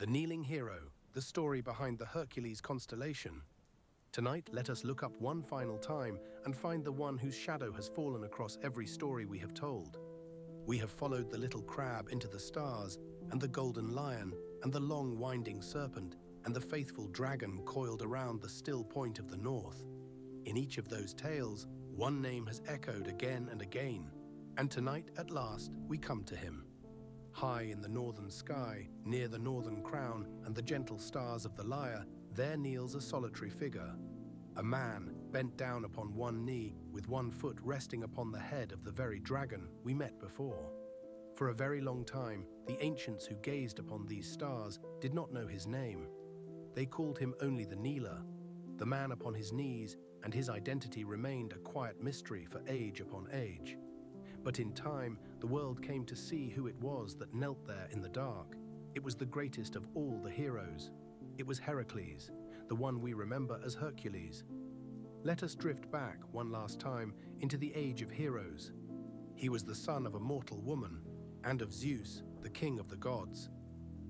The Kneeling Hero, the story behind the Hercules constellation. Tonight, let us look up one final time and find the one whose shadow has fallen across every story we have told. We have followed the little crab into the stars, and the golden lion, and the long winding serpent, and the faithful dragon coiled around the still point of the north. In each of those tales, one name has echoed again and again, and tonight, at last, we come to him. High in the northern sky, near the northern crown and the gentle stars of the lyre, there kneels a solitary figure. A man bent down upon one knee, with one foot resting upon the head of the very dragon we met before. For a very long time, the ancients who gazed upon these stars did not know his name. They called him only the Kneeler, the man upon his knees, and his identity remained a quiet mystery for age upon age. But in time, the world came to see who it was that knelt there in the dark. It was the greatest of all the heroes. It was Heracles, the one we remember as Hercules. Let us drift back one last time into the age of heroes. He was the son of a mortal woman, and of Zeus, the king of the gods,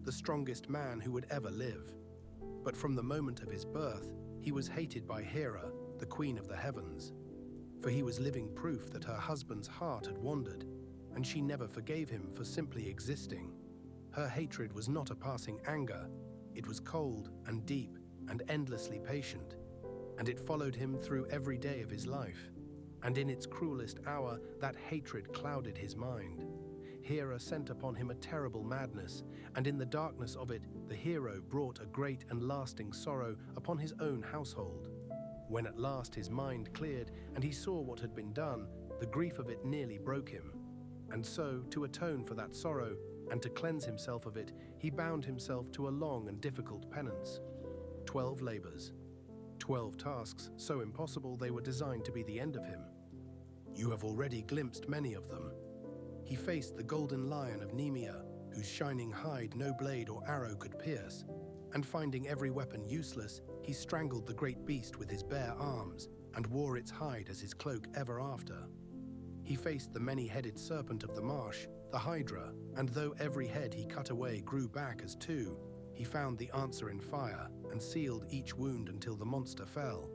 the strongest man who would ever live. But from the moment of his birth, he was hated by Hera, the queen of the heavens. For he was living proof that her husband's heart had wandered, and she never forgave him for simply existing. Her hatred was not a passing anger, it was cold and deep and endlessly patient, and it followed him through every day of his life. And in its cruelest hour, that hatred clouded his mind. Hera sent upon him a terrible madness, and in the darkness of it, the hero brought a great and lasting sorrow upon his own household. When at last his mind cleared and he saw what had been done, the grief of it nearly broke him. And so, to atone for that sorrow and to cleanse himself of it, he bound himself to a long and difficult penance. 12 labors. 12 tasks so impossible they were designed to be the end of him. You have already glimpsed many of them. He faced the golden lion of Nemea, whose shining hide no blade or arrow could pierce, and finding every weapon useless, he strangled the great beast with his bare arms and wore its hide as his cloak ever after. He faced the many-headed serpent of the marsh, the Hydra, and though every head he cut away grew back as two, he found the answer in fire and sealed each wound until the monster fell.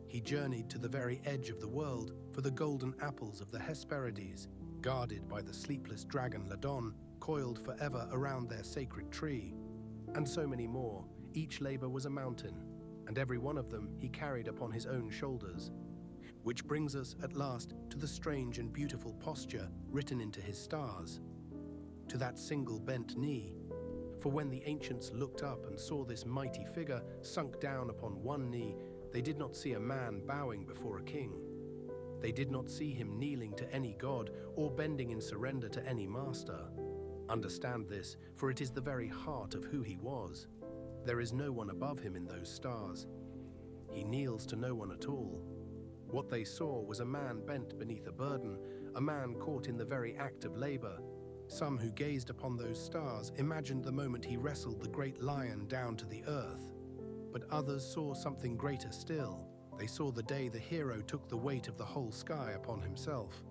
He journeyed to the very edge of the world for the golden apples of the Hesperides, guarded by the sleepless dragon Ladon, coiled forever around their sacred tree. And so many more. Each labor was a mountain, and every one of them he carried upon his own shoulders. Which brings us at last to the strange and beautiful posture written into his stars, to that single bent knee. For when the ancients looked up and saw this mighty figure sunk down upon one knee, they did not see a man bowing before a king. They did not see him kneeling to any god or bending in surrender to any master. Understand this, for it is the very heart of who he was. There is no one above him in those stars. He kneels to no one at all. What they saw was a man bent beneath a burden, a man caught in the very act of labor. Some who gazed upon those stars imagined the moment he wrestled the great lion down to the earth. But others saw something greater still. They saw the day the hero took the weight of the whole sky upon himself.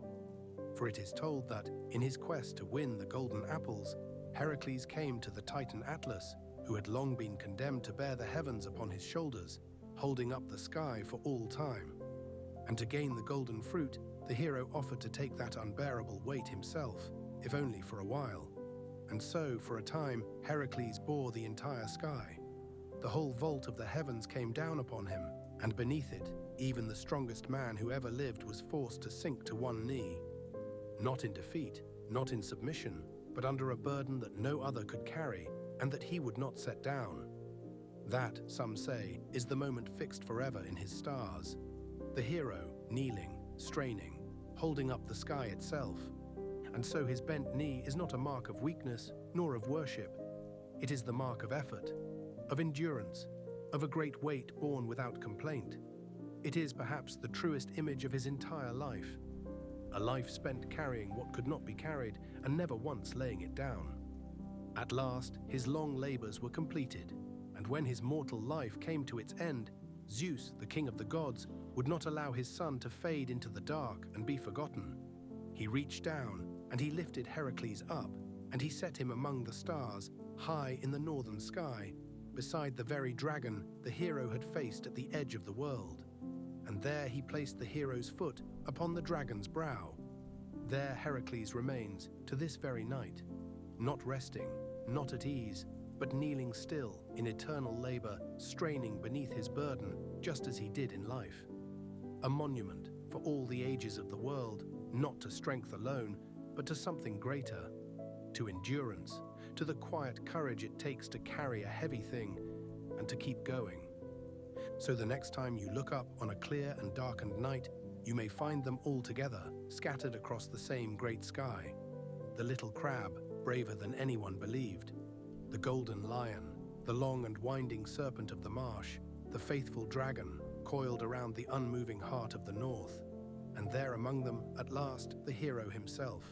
For it is told that, in his quest to win the golden apples, Heracles came to the Titan Atlas, who had long been condemned to bear the heavens upon his shoulders, holding up the sky for all time. And to gain the golden fruit, the hero offered to take that unbearable weight himself, if only for a while. And so, for a time, Heracles bore the entire sky. The whole vault of the heavens came down upon him, and beneath it, even the strongest man who ever lived was forced to sink to one knee. Not in defeat, not in submission, but under a burden that no other could carry and that he would not set down. That, some say, is the moment fixed forever in his stars. The hero, kneeling, straining, holding up the sky itself. And so his bent knee is not a mark of weakness, nor of worship. It is the mark of effort, of endurance, of a great weight borne without complaint. It is perhaps the truest image of his entire life. A life spent carrying what could not be carried and never once laying it down. At last, his long labors were completed, and when his mortal life came to its end, Zeus, the king of the gods, would not allow his son to fade into the dark and be forgotten. He reached down, and he lifted Heracles up, and he set him among the stars, high in the northern sky, beside the very dragon the hero had faced at the edge of the world. And there he placed the hero's foot upon the dragon's brow. There Heracles remains to this very night, not resting, not at ease, but kneeling still in eternal labor, straining beneath his burden, just as he did in life. A monument for all the ages of the world, not to strength alone, but to something greater, to endurance, to the quiet courage it takes to carry a heavy thing and to keep going. So the next time you look up on a clear and darkened night, you may find them all together, scattered across the same great sky. The little crab, braver than anyone believed. The golden lion, the long and winding serpent of the marsh, the faithful dragon, coiled around the unmoving heart of the north. And there among them, at last, the hero himself,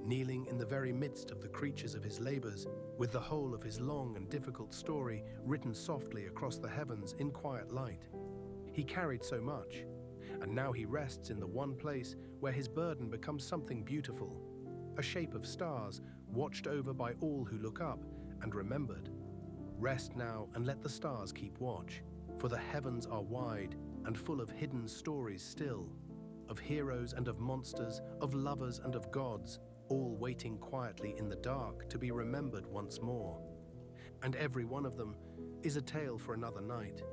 kneeling in the very midst of the creatures of his labors, with the whole of his long and difficult story written softly across the heavens in quiet light. He carried so much, and now he rests in the one place where his burden becomes something beautiful, a shape of stars watched over by all who look up and remembered. Rest now and let the stars keep watch, for the heavens are wide and full of hidden stories still, of heroes and of monsters, of lovers and of gods, all waiting quietly in the dark to be remembered once more. And every one of them is a tale for another night.